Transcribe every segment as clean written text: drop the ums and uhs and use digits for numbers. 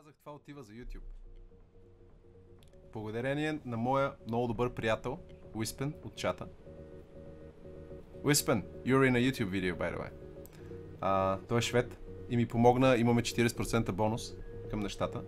казах, това отива за YouTube. Благодарение на моя много добър приятел, Уиспен от чата. Уиспен, you're in a YouTube video, by the way. Той е швед и ми помогна, имаме 40% бонус към нещата.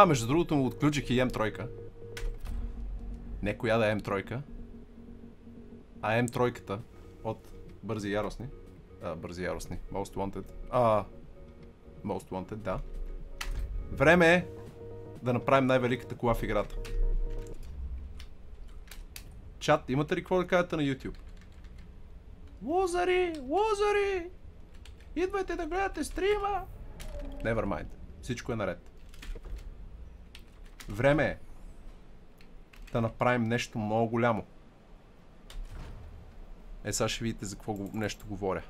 Между другото му отключих и M3. Не коя да е M3, а M3-ката от Бързи и яростни. Бързи и яростни. Most Wanted. Most Wanted, да. Време е да направим най-великата кола в играта. Чат, имате ли какво да кажете на YouTube? Лузари! Лузари! Идвайте да гледате стрима! Never mind. Всичко е наред. Време е да направим нещо много голямо. Сега ще видите за какво нещо говоря.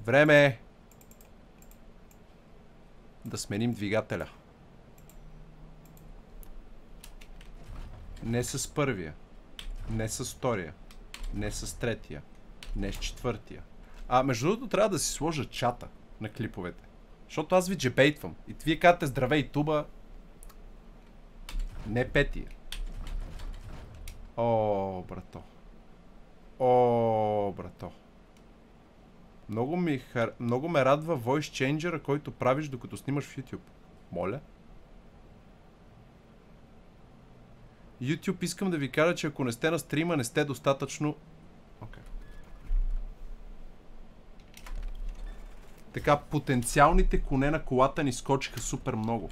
Време е да сменим двигателя. Не с първия, не с втория, не с третия, не с четвъртия. Между другото трябва да си сложа чата на клиповете. Защото аз ви джебейтвам. И вие казвате здравей, туба. Не петия. Брато. Брато. Много ме радва voice changer, който правиш докато снимаш в YouTube. Моля. YouTube искам да ви кажа, че ако не сте на стрима, не сте достатъчно... Така, потенциалните коне на колата ни скочиха супер много.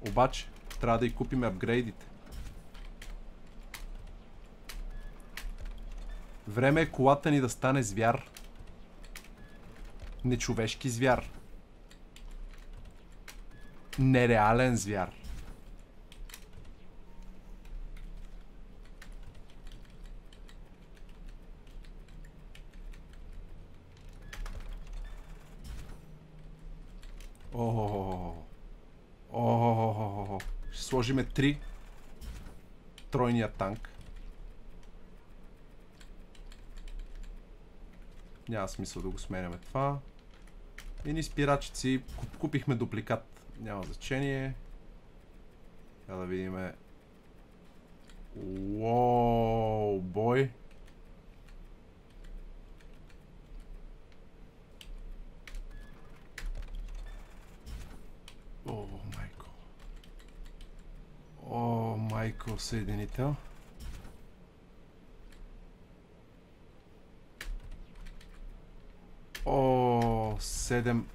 Обаче, трябва да и купим апгрейдите. Време е колата ни да стане звяр. Нечовешки звяр. Нереален звяр. Ще сложиме 3 тройния танк. Няма смисъл да го сменяме това. И ни спирачици. Купихме дупликат. Няма значение. Трябва да видиме. Уоу, бой. Майко. Майко, съединител. Седем.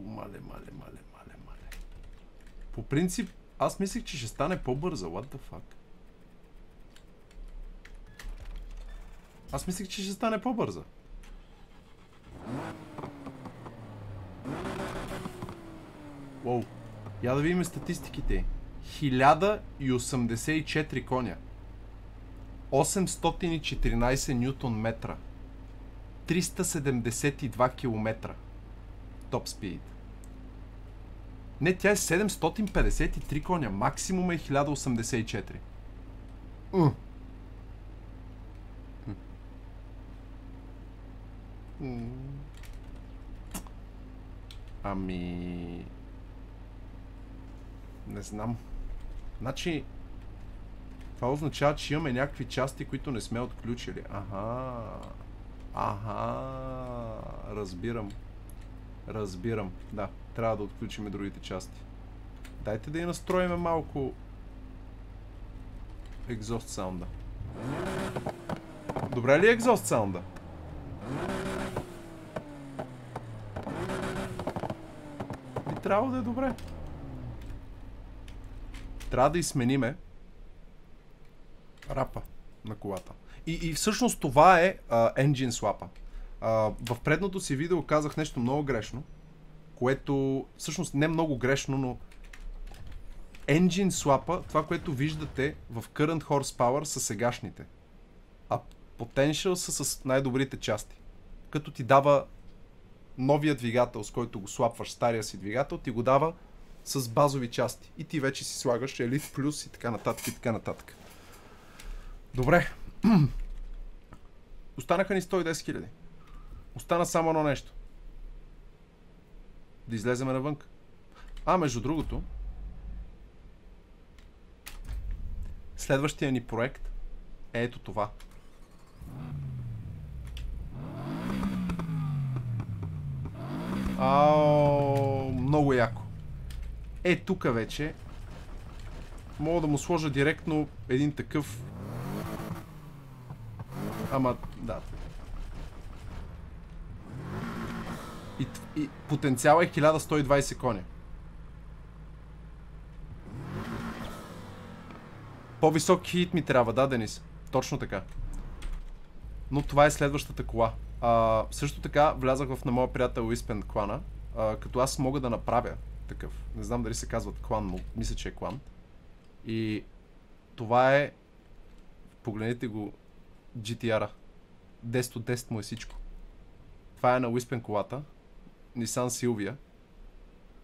Мале. По принцип, аз мислех, че ще стане по-бърза. What the fuck? Аз мислех, че ще стане по-бърза. Я да видим статистиките. 1084 коня. 814 нютон метра. 372 км. Топ спид. Не, тя е 753 коня. Максимум е 1084. Не знам. Значи, това означава, че имаме някакви части, които не сме отключили. Разбирам. Да, трябва да отключим и другите части. Дайте да я настроим малко екзост саунда. Добре ли е екзост саунда? И трябва да е добре. Трябва да измениме рапа на колата. И всъщност това е engine swap-а. В предното си видео казах нещо много грешно, което всъщност не много грешно, но engine swap-а, това, което виждате в current horsepower са сегашните. А potential са с най-добрите части. Като ти дава новия двигател, с който го слапваш стария си двигател, ти го дава с базови части. И ти вече си слагаш Elite Plus и така нататък. Добре. Останаха ни 110 000. Остана само едно нещо. Да излеземе навън. Между другото, следващия ни проект е ето това. Много яко. Тук вече мога да му сложа директно един такъв. Да. И потенциал е 1120 коня. По-висок хит ми трябва, да, Денис? Точно така. Но това е следващата кола. Също така влязах на моя приятел Уиспен клана, като аз мога да направя такъв. Не знам дали се казват клан, но мисля, че е клан. И това е... Погледнете го GTR-а. 10 от 10 му е всичко. Това е на Уиспен колата. Nissan Silvia.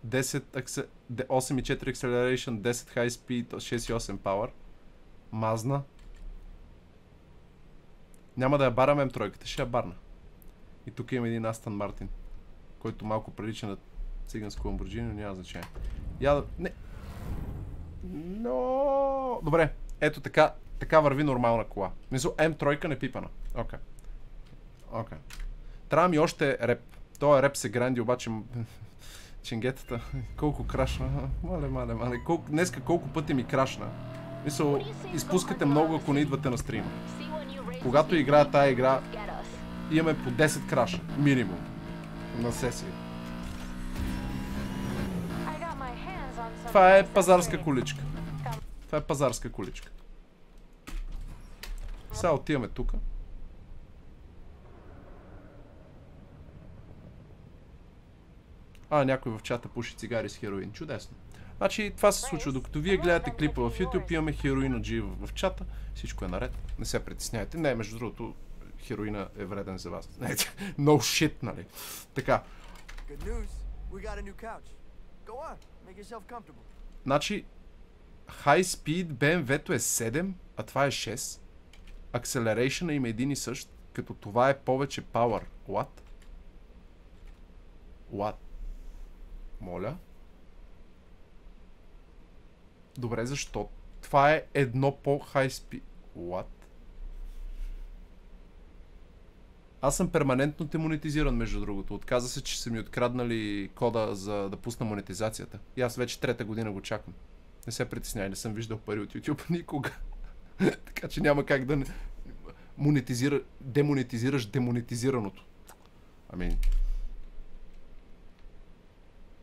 8.4 Acceleration, 10 High Speed, 6.8 Power. Мазна. Няма да я барам М3, ще я барна. И тук има един Aston Martin, който малко прилича на циганско Lamborghini, но няма значение. Не. Но... Добре, ето така върви нормална кола. Мисля, М3 не пипана. Окей. Трябва ми още реп. Той реп се гранди, обаче ченгетата. Колко крашна. Мале. Днеска колко пъти ми крашна. Мисля, изпускате много, ако не идвате на стрима. Когато играя тая игра, имаме по 10 краша. Минимум. На сесия. Това е пазарска количка. Сега отиваме тук. Някой в чата пуши цигари с хероин. Чудесно. Значи това се случва, докато вие гледате клипа в YouTube, имаме хероиноджи в чата. Всичко е наред. Не се притесняйте. Не, между другото, хероина е вреден за вас. No shit, нали? Така. Значи, High Speed BMW-то е 7, а това е 6. Acceleration има един и същ, като това е повече Power. What? Моля? Добре, защо? Това е едно по-high speed. What? Аз съм перманентно демонетизиран, между другото. Отказа се, че са ми откраднали кода за да пусна монетизацията. И аз вече 3-та година го чакам. Не се притесняй, не съм виждал пари от YouTube никога. Така че няма как да не демонетизираш демонетизираното.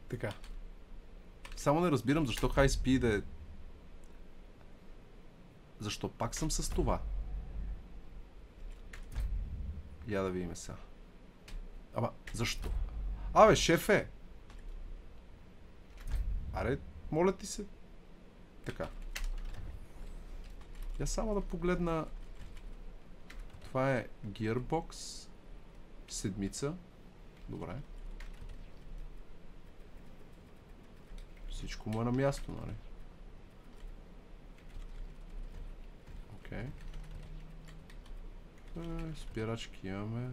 Така. Само не разбирам защо High Speed е... Защо пак съм с това? Я да видим сега. Защо? Шефе! Моля ти се. Така. Я само да погледна... Това е Gearbox. 7. Добре. Всичко му е на място, нали? Окей. Спирачки имаме.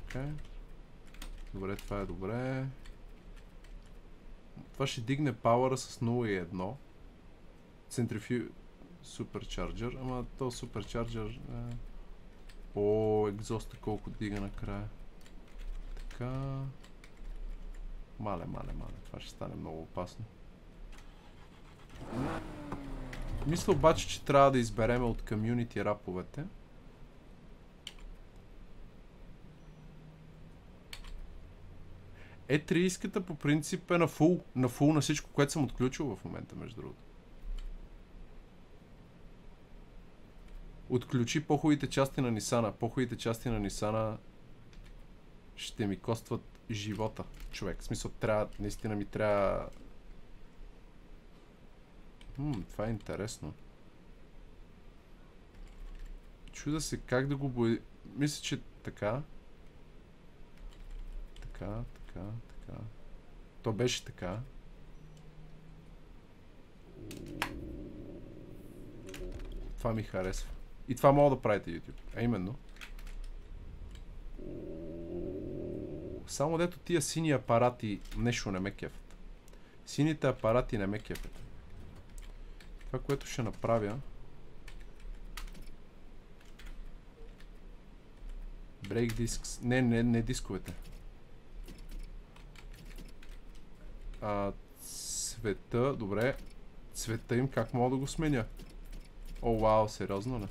Окей. Добре, това е добре. Това ще дигне пауъра с 0,1. Centrifuge Supercharger. Ама то Supercharger... екзоста колко дига накрая. Така... Мале. Това ще стане много опасно. Мисля обаче, че трябва да избереме от комюнити раповете. E30-ката по принцип е на фул. На фул на всичко, което съм отключил в момента, между другото. Отключи по-хубавите части на Нисана. По-хубавите части на Нисана ще ми костват живота, човек. В смисъл, наистина ми трябва... това е интересно. Чуда се как да го бои... Мисля, че така. Така. То беше така. Това ми харесва. И това мога да правите YouTube. А именно. Само дето тия сини апарати нещо не ме кефят. Сините апарати не ме кефят. Това, което ще направя... Break disks. Не дисковете. Цвета, добре. Цвета им как мога да го сменя? О, вау, сериозно ли?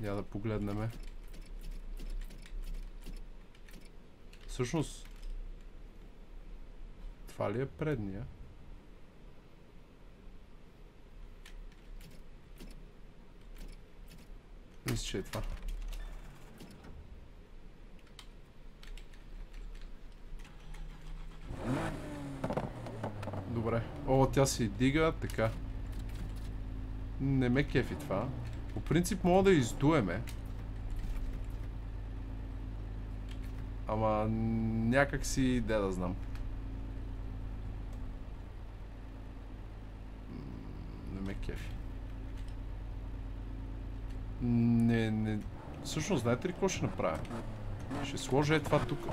Я да погледнем. Всъщност, това ли е предния? Мисля, че е това. Добре. О, тя се дига, така. Не ме кефи това. По принцип мога да издуеме. Ама някак си, де да знам. Не ме кефи. Не. Всъщност, знаете ли какво ще направя? Ще сложа е това тук.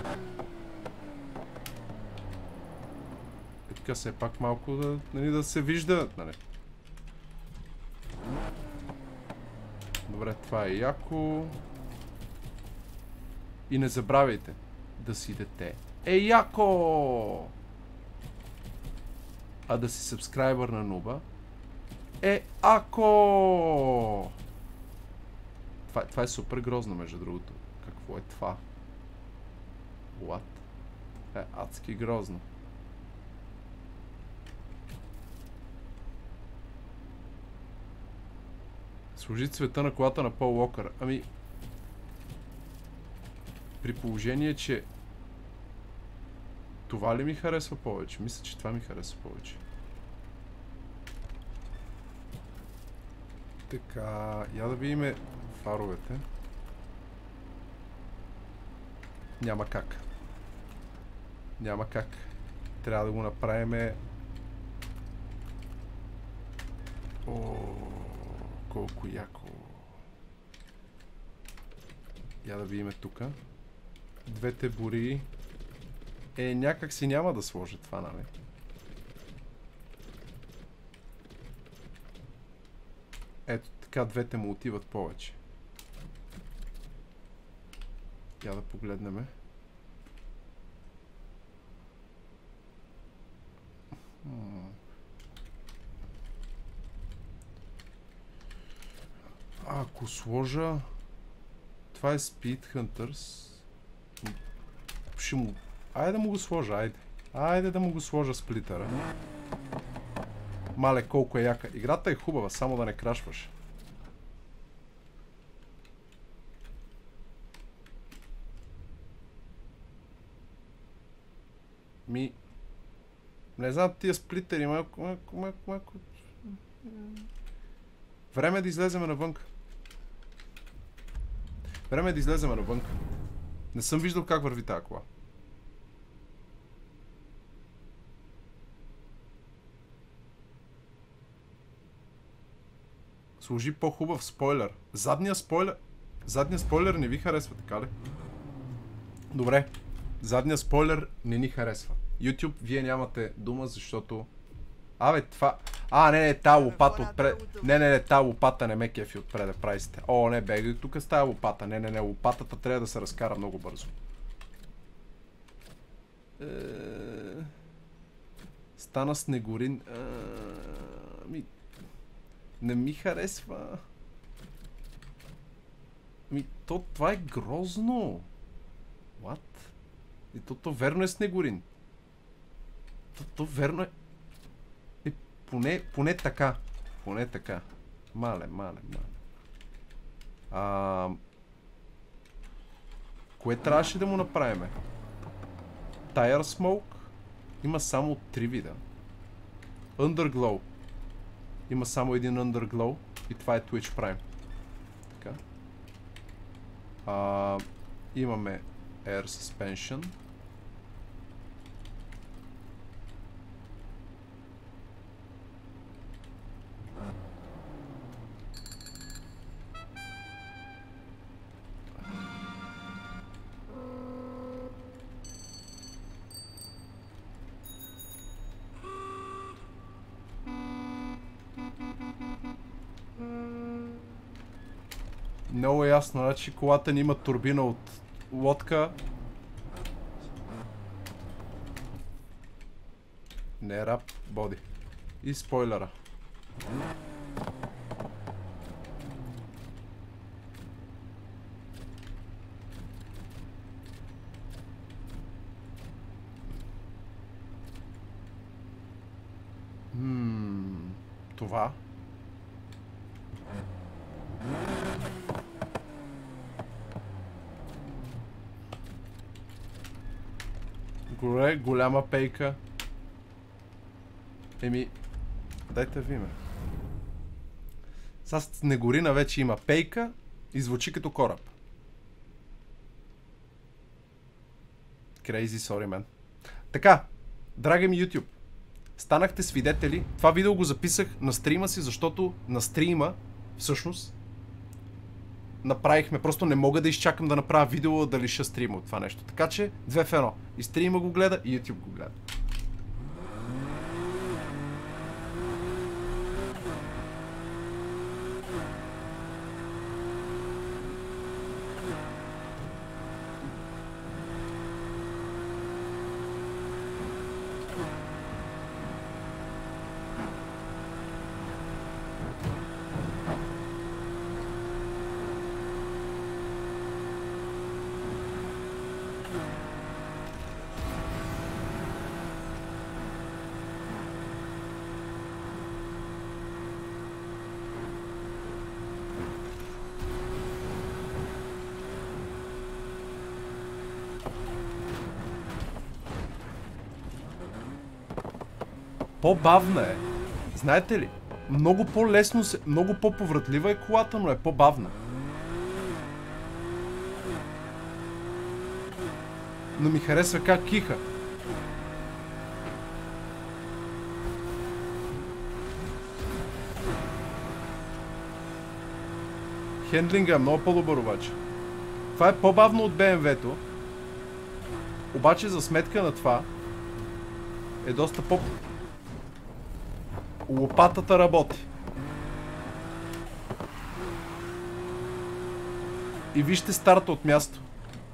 Е така все пак малко да, нали, да се вижда, нали? Добре, това е яко. И не забравяйте да си дете. Е яко! А да си сабскрайбър на Нуба е ако! Това е супер грозно, между другото. Какво е това? What? Е адски грозно. Сложи цвета на колата на Пол Уокър. Ами... При положение, че... Това ли ми харесва повече? Мисля, че това ми харесва повече. Така... Я да видим фаровете. Няма как. Няма как. Трябва да го направим... О, колко яко. Я да видим тука. Двете бори. Някак си няма да сложи това, нали? Ето така двете му отиват повече. Я да погледнем. Ако сложа... Това е Speed Hunters. Ще му... Айде да му го сложа, айде. Айде да му го сложа сплитъра. Мале, колко е яка. Играта е хубава, само да не крашваш. Не знам тия сплитъри, малко... Време е да излеземе навънка. Време е да излеземе навънка. Не съм виждал как върви тази кола. Сложи по-хубав спойлер. Задния спойлер не ви харесва, така ли? Добре. Задния спойлер не ни харесва. YouTube, вие нямате дума, защото... Абе, това... не, тази лопата отпред... Не, тази лопата не ме кефи отпред да прави сте. О, не, бегай тук с тази лопата. Не, лопатата трябва да се разкара много бързо. Стана снегорин. Не ми харесва. Това е грозно. What? И то верно е снегорин. То верно е... Поне така. Поне така. Мале. Кое трябваше да му направим? Tire Smoke има само 3 вида. Underglow има само един Underglow и това е Twitch Prime. Така. Имаме Air Suspension. Много ясно, значи колата ни има турбина от лодка. Не рап, боди. И спойлера. Това. Горе, голяма пейка. Еми, дайте ви ме. Сега Снегорина вече има пейка и звучи като кораб. Crazy, sorry, man. Така, драги ми YouTube, станахте свидетели. Това видео го записах на стрима си, защото на стрима, всъщност, направихме. Просто не мога да изчакам да направя видео да лиша стрима от това нещо. Така че, 2 в 1. И стрима го гледа, и YouTube го гледа. По-бавна е. Знаете ли? Много по-лесно се... Много по-повратлива е колата, но е по-бавна. Но ми харесва как киха. Хендлинга е много по-добър обаче. Това е по-бавно от BMW-то. Обаче за сметка на това е доста по... Лопатата работи. И вижте старта от място.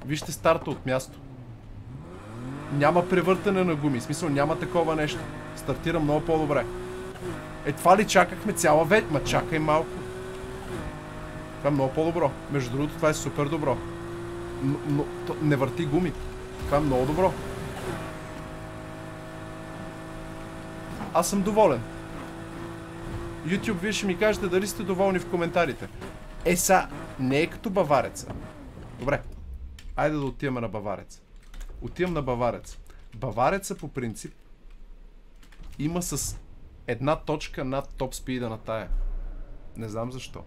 Вижте старта от място. Няма превъртане на гуми. В смисъл няма такова нещо. Стартира много по-добре. Е, това ли чакахме цяла вече? Ма чакай малко. Това е много по-добро. Между другото, това е супер добро. Но не върти гуми. Това е много добро. Аз съм доволен. YouTube, вие ще ми кажете дали сте доволни в коментарите. Не е като бавареца. Добре, айде да отиваме на баварец. Отивам на баварец. Бавареца по принцип има с една точка над топ спида на тая. Не знам защо.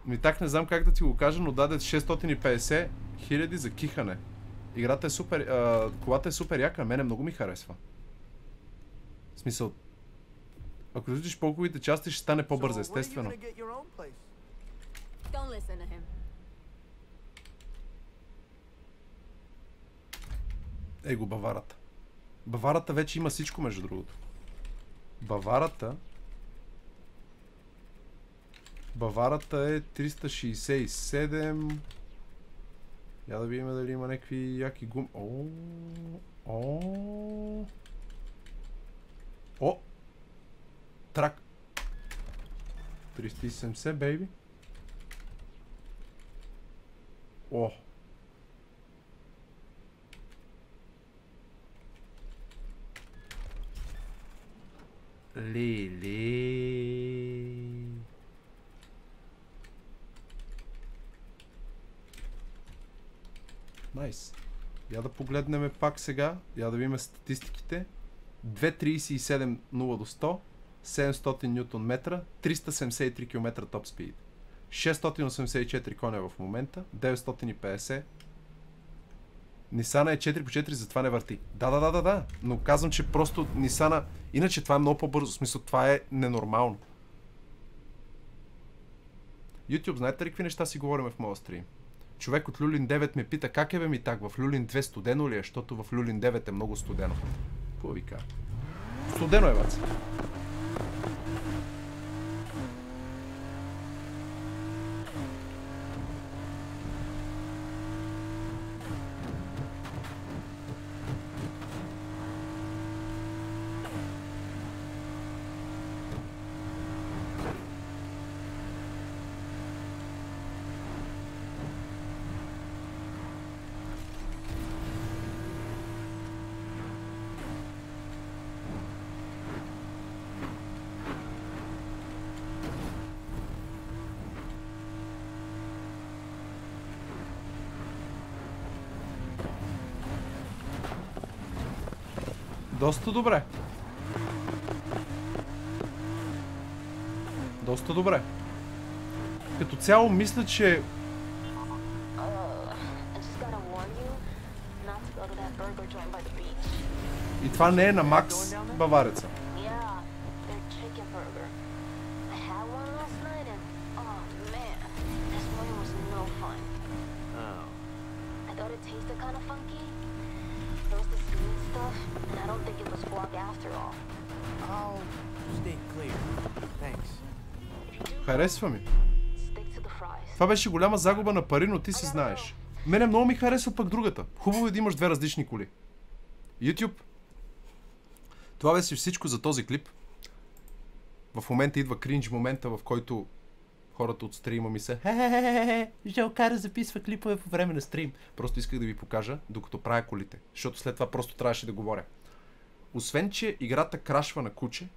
Ми так не знам как да ти го кажа, но даде 650 000 за кихане. Играта е супер, колата е супер яка, мене много ми харесва. В смисъл, ако различиш по-хубавите части, ще стане по-бързо, естествено. Его баварата. Баварата вече има всичко, между другото. Баварата е 367. Я да видим дали има някакви яки гуми. О! Трак. 370, бейби. О! Леле. Найс. Я да погледнем пак сега. Я да видим статистиките. 2.37 0 до 100. 700 Нм, 373 км топ спид. 684 коня в момента, 950. Нисана е 4x4, затова не върти. Да. Но казвам, че просто Нисана... Иначе това е много по-бързо. В смисъл, това е ненормално. YouTube, знаете ли какви неща си говорим в моя стрим? Човек от Люлин 9 ме пита, как е бе ми так, в Люлин 2 студено ли е, защото в Люлин 9 е много студено. Какво ви кажа? Студено е, бац. Доста добре. Доста добре. Като цяло мисля, че... И това не е на Макс Бавареца. Харесва ми. Това беше голяма загуба на пари, но ти си знаеш. Мене много ми харесва пък другата. Хубаво е да имаш две различни коли. YouTube. Това беше всичко за този клип. В момента идва кринж момента, в който хората от стрима ми са Жалкара записва клипове по време на стрим. Просто исках да ви покажа, докато правя колите. Защото след това просто трябваше да говоря. Освен, че играта крашва на куче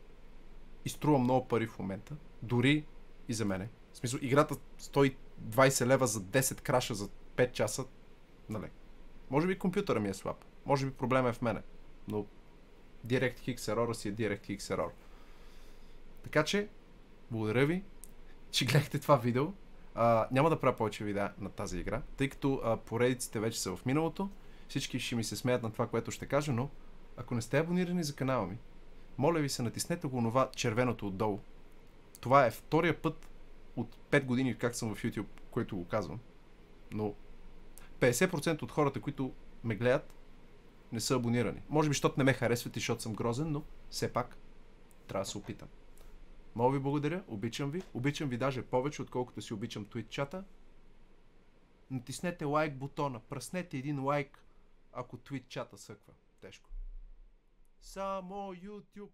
и струва много пари в момента, дори и за мене. В смисъл, играта стои 20 лева за 10 краша за 5 часа. Нали. Може би компютъра ми е слаб. Може би проблема е в мене. Но DirectX Error си е DirectX Error. Така че, благодаря ви, че гледахте това видео. Няма да правя повече видеа на тази игра, тъй като поредиците вече са в миналото. Всички ще ми се смеят на това, което ще кажа, но ако не сте абонирани за канала ми, моля ви се, натиснете го това червеното отдолу. Това е втория път от 5 години, как съм в YouTube, който го казвам. Но 50% от хората, които ме гледат, не са абонирани. Може би, защото не ме харесват и защото съм грозен, но все пак трябва да се опитам. Много ви благодаря, обичам ви даже повече, отколкото си обичам Twitch чата. Натиснете лайк бутона, пръснете един лайк, ако Twitch чата съква. Тежко. Само YouTube.